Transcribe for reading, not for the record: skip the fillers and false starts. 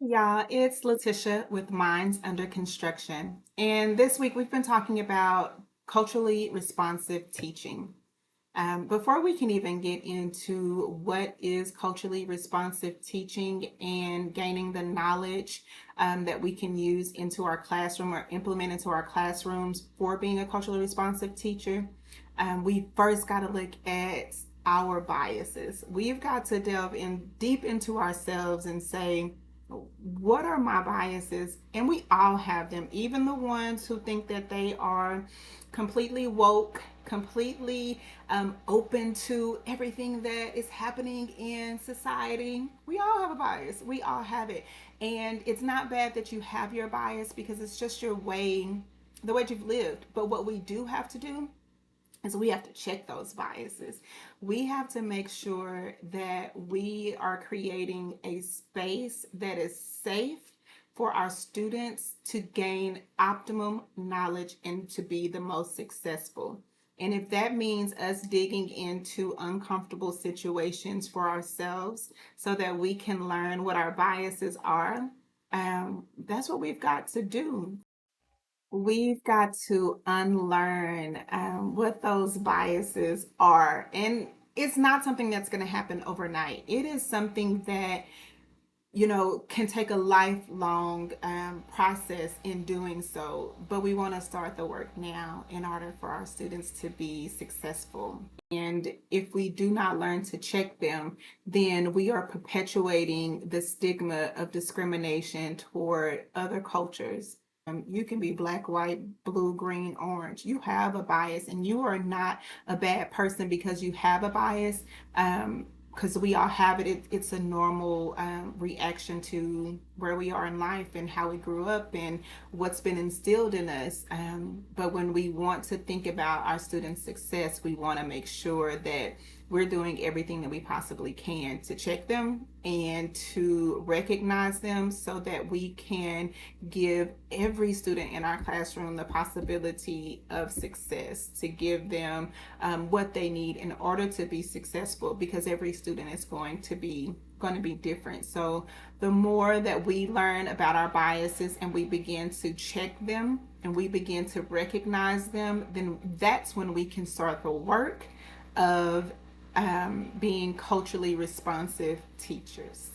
Yeah, it's Letitia with Minds Under Construction. And this week we've been talking about culturally responsive teaching. Before we can even get into what is culturally responsive teaching and gaining the knowledge that we can use into our classroom or implement into our classrooms for being a culturally responsive teacher, we first got to look at our biases. We've got to delve in deep into ourselves and say, what are my biases? And we all have them, even the ones who think that they are completely woke, completely open to everything that is happening in society. We all have a bias. We all have it. And it's not bad that you have your bias because it's just your way, the way you've lived. But what we do have to do is we have to check those biases. We have to make sure that we are creating a space that is safe for our students to gain optimum knowledge and to be the most successful. And if that means us digging into uncomfortable situations for ourselves so that we can learn what our biases are, that's what we've got to do. We've got to unlearn what those biases are. And it's not something that's going to happen overnight. It is something that, can take a lifelong process in doing so. But we want to start the work now in order for our students to be successful. And if we do not learn to check them, then we are perpetuating the stigma of discrimination toward other cultures. You can be black, white, blue, green, orange. You have a bias, and you are not a bad person because you have a bias. Because we all have it. It's a normal reaction to where we are in life and how we grew up and what's been instilled in us. But when we want to think about our students' success, we want to make sure that we're doing everything that we possibly can to check them and to recognize them so that we can give every student in our classroom the possibility of success, to give them what they need in order to be successful, because every student is going to be different. So the more that we learn about our biases and we begin to check them and we begin to recognize them, then that's when we can start the work of being culturally responsive teachers.